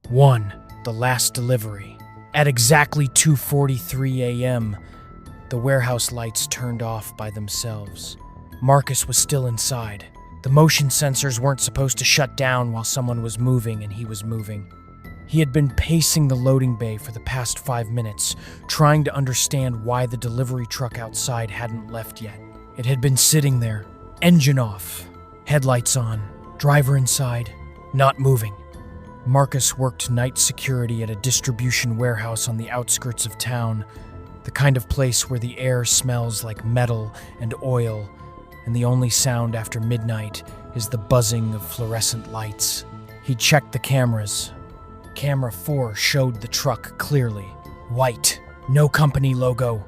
1. The last delivery. At exactly 2:43 a.m., the warehouse lights turned off by themselves. Marcus was still inside. The motion sensors weren't supposed to shut down while someone was moving, and he was moving. He had been pacing the loading bay for the past 5 minutes, trying to understand why the delivery truck outside hadn't left yet. It had been sitting there, engine off, headlights on, driver inside, not moving. Marcus worked night security at a distribution warehouse on the outskirts of town, the kind of place where the air smells like metal and oil, and the only sound after midnight is the buzzing of fluorescent lights. He checked the cameras. Camera 4 showed the truck clearly. White, no company logo,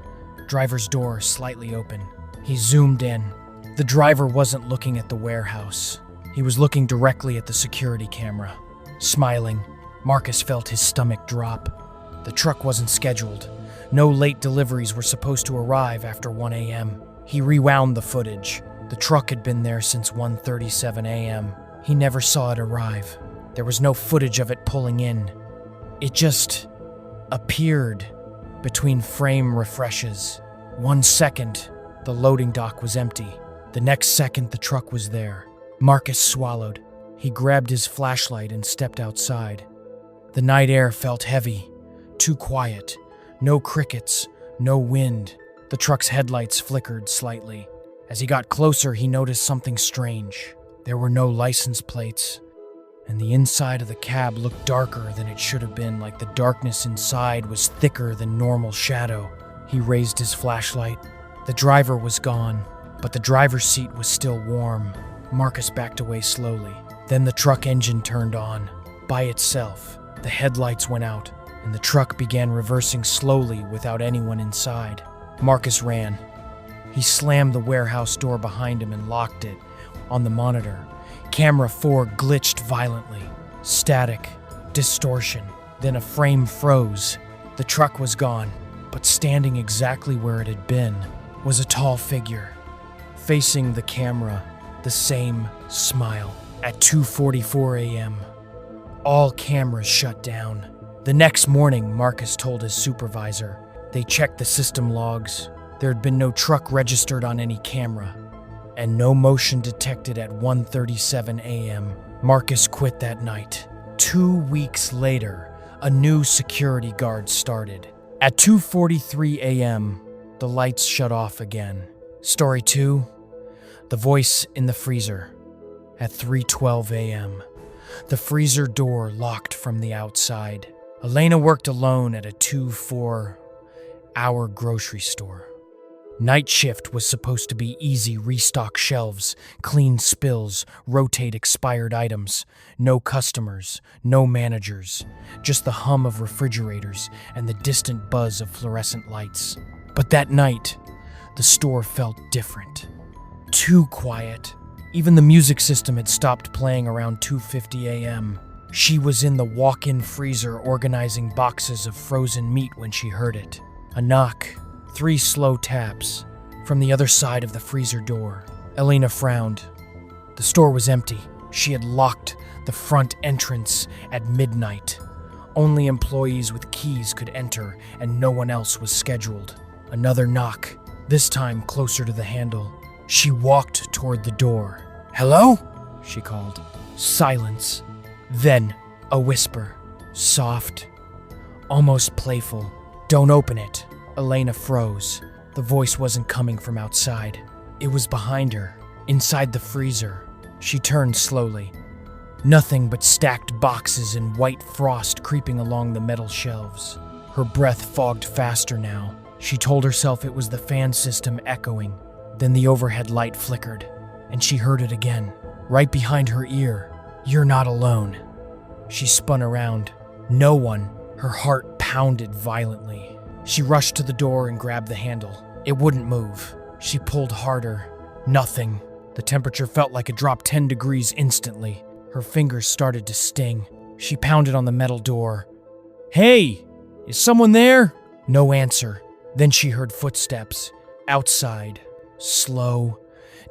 driver's door slightly open. He zoomed in. The driver wasn't looking at the warehouse. He was looking directly at the security camera. Smiling, Marcus felt his stomach drop. The truck wasn't scheduled. No late deliveries were supposed to arrive after 1 a.m. He rewound the footage. The truck had been there since 1:37 a.m. He never saw it arrive. There was no footage of it pulling in. It just appeared between frame refreshes. 1 second, the loading dock was empty. The next second, the truck was there. Marcus swallowed. He grabbed his flashlight and stepped outside. The night air felt heavy, too quiet. No crickets, no wind. The truck's headlights flickered slightly. As he got closer, he noticed something strange. There were no license plates, and the inside of the cab looked darker than it should have been, like the darkness inside was thicker than normal shadow. He raised his flashlight. The driver was gone, but the driver's seat was still warm. Marcus backed away slowly. Then the truck engine turned on. By itself, the headlights went out, and the truck began reversing slowly without anyone inside. Marcus ran. He slammed the warehouse door behind him and locked it. On the monitor, camera 4 glitched violently. Static, distortion. Then a frame froze. The truck was gone, but standing exactly where it had been was a tall figure. Facing the camera, the same smile. At 2:44 a.m., all cameras shut down. The next morning, Marcus told his supervisor. They checked the system logs. There had been no truck registered on any camera, and no motion detected at 1:37 a.m. Marcus quit that night. 2 weeks later, a new security guard started. At 2:43 a.m., the lights shut off again. Story 2, the voice in the freezer. At 3:12 a.m., the freezer door locked from the outside. Elena worked alone at a 2-4-hour grocery store. Night shift was supposed to be easy: restock shelves, clean spills, rotate expired items. No customers, no managers, just the hum of refrigerators and the distant buzz of fluorescent lights. But that night, the store felt different. Too quiet. Even the music system had stopped playing around 2:50 a.m. She was in the walk-in freezer organizing boxes of frozen meat when she heard it. A knock, 3 slow taps, from the other side of the freezer door. Elena frowned. The store was empty. She had locked the front entrance at midnight. Only employees with keys could enter, and no one else was scheduled. Another knock, this time closer to the handle. She walked toward the door. "Hello?" she called. Silence. Then a whisper. Soft, almost playful. "Don't open it." Elena froze. The voice wasn't coming from outside. It was behind her, inside the freezer. She turned slowly. Nothing but stacked boxes and white frost creeping along the metal shelves. Her breath fogged faster now. She told herself it was the fan system echoing. Then the overhead light flickered, and she heard it again, right behind her ear. "You're not alone." She spun around. No one. Her heart pounded violently. She rushed to the door and grabbed the handle. It wouldn't move. She pulled harder. Nothing. The temperature felt like it dropped 10 degrees instantly. Her fingers started to sting. She pounded on the metal door. "Hey! Is someone there?" No answer. Then she heard footsteps. Outside. Slow.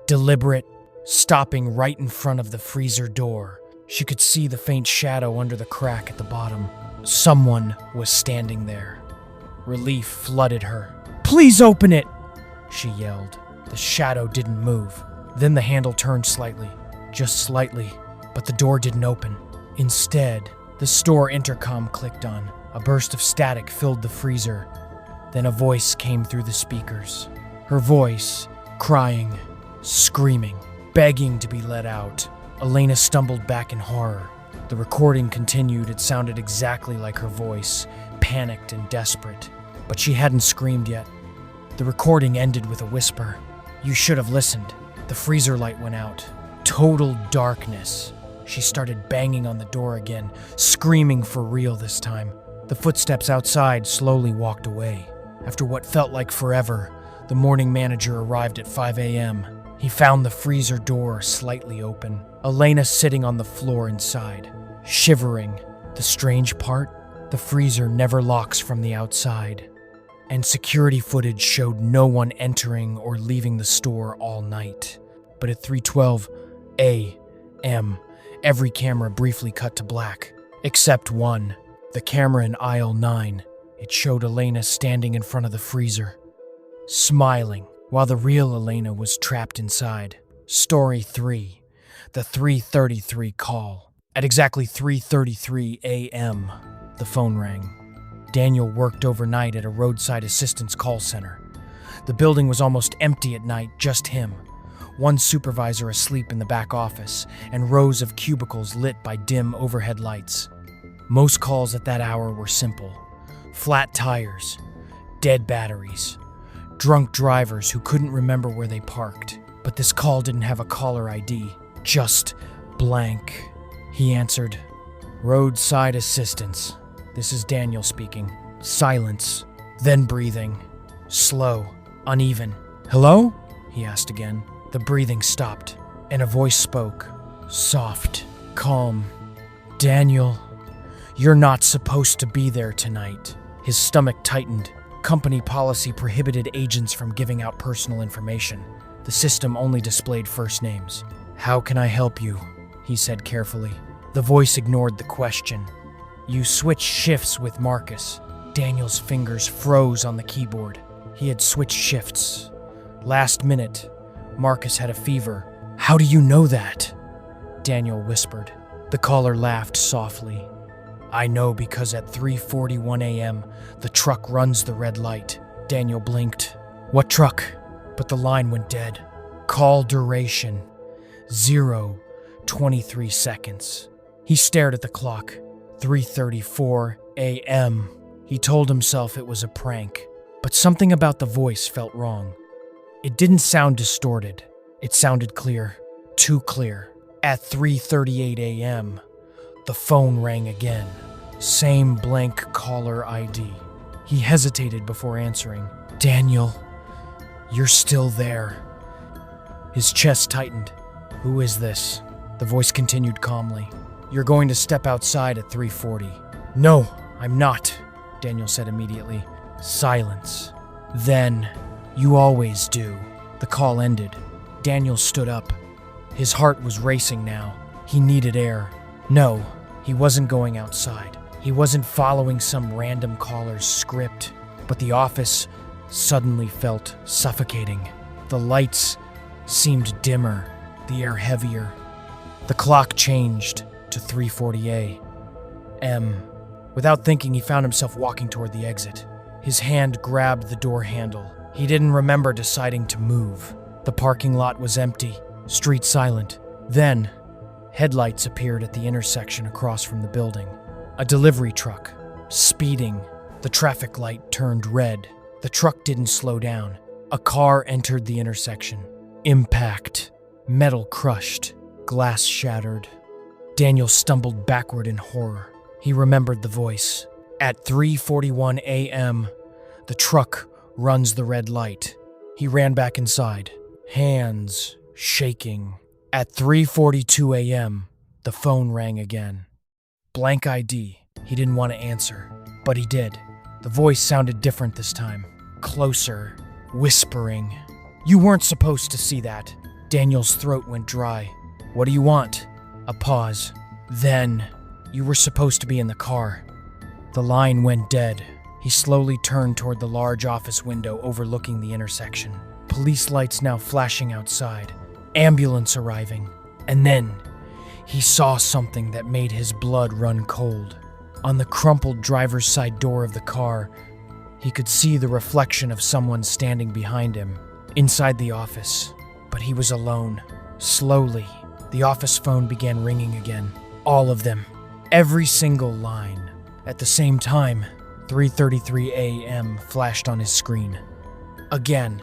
Deliberate. Stopping right in front of the freezer door. She could see the faint shadow under the crack at the bottom. Someone was standing there. Relief flooded her. "Please open it!" she yelled. The shadow didn't move. Then the handle turned slightly, just slightly, but the door didn't open. Instead, the store intercom clicked on. A burst of static filled the freezer. Then a voice came through the speakers. Her voice, crying, screaming, begging to be let out. Elena stumbled back in horror. The recording continued. It sounded exactly like her voice, panicked and desperate. But she hadn't screamed yet. The recording ended with a whisper. "You should have listened." The freezer light went out. Total darkness. She started banging on the door again, screaming for real this time. The footsteps outside slowly walked away. After what felt like forever, the morning manager arrived at 5 a.m. He found the freezer door slightly open. Elena sitting on the floor inside, shivering. The strange part? The freezer never locks from the outside. And security footage showed no one entering or leaving the store all night. But at 3:12 a.m., every camera briefly cut to black, except one, the camera in aisle 9. It showed Elena standing in front of the freezer, smiling, while the real Elena was trapped inside. Story 3, the 3:33 call. At exactly 3:33 a.m., the phone rang. Daniel worked overnight at a roadside assistance call center. The building was almost empty at night, just him. One supervisor asleep in the back office, and rows of cubicles lit by dim overhead lights. Most calls at that hour were simple. Flat tires, dead batteries, drunk drivers who couldn't remember where they parked. But this call didn't have a caller ID, just blank. He answered, "Roadside assistance. This is Daniel speaking." Silence, then breathing. Slow, uneven. "Hello?" he asked again. The breathing stopped, and a voice spoke. Soft, calm. "Daniel, you're not supposed to be there tonight." His stomach tightened. Company policy prohibited agents from giving out personal information. The system only displayed first names. "How can I help you?" he said carefully. The voice ignored the question. "You switched shifts with Marcus." Daniel's fingers froze on the keyboard. He had switched shifts. Last minute, Marcus had a fever. "How do you know that?" Daniel whispered. The caller laughed softly. "I know because at 3:41 a.m., the truck runs the red light." Daniel blinked. "What truck?" But the line went dead. Call duration, 0:23 seconds. He stared at the clock. 3:34 a.m. He told himself it was a prank, but something about the voice felt wrong. It didn't sound distorted. It sounded clear, too clear. At 3:38 a.m., the phone rang again. Same blank caller ID. He hesitated before answering. "Daniel, you're still there." His chest tightened. "Who is this?" The voice continued calmly. "You're going to step outside at 3:40. "No, I'm not," Daniel said immediately. Silence. Then, "You always do." The call ended. Daniel stood up. His heart was racing now. He needed air. No, he wasn't going outside. He wasn't following some random caller's script. But the office suddenly felt suffocating. The lights seemed dimmer, the air heavier. The clock changed to 3:40 a.m. Without thinking, he found himself walking toward the exit. His hand grabbed the door handle. He didn't remember deciding to move. The parking lot was empty, street silent. Then, headlights appeared at the intersection across from the building. A delivery truck, speeding. The traffic light turned red. The truck didn't slow down. A car entered the intersection. Impact. Metal crushed. Glass shattered. Daniel stumbled backward in horror. He remembered the voice. At 3:41 a.m., the truck runs the red light. He ran back inside, hands shaking. At 3:42 a.m., the phone rang again. Blank ID. He didn't want to answer, but he did. The voice sounded different this time. Closer, whispering. "You weren't supposed to see that." Daniel's throat went dry. "What do you want?" A pause. Then, you were supposed to be in the car. The line went dead. He slowly turned toward the large office window overlooking the intersection. Police lights now flashing outside. Ambulance arriving. And then, he saw something that made his blood run cold. On the crumpled driver's side door of the car, he could see the reflection of someone standing behind him, inside the office. But he was alone. Slowly, the office phone began ringing again. All of them. Every single line. At the same time, 3:33 a.m. flashed on his screen. Again,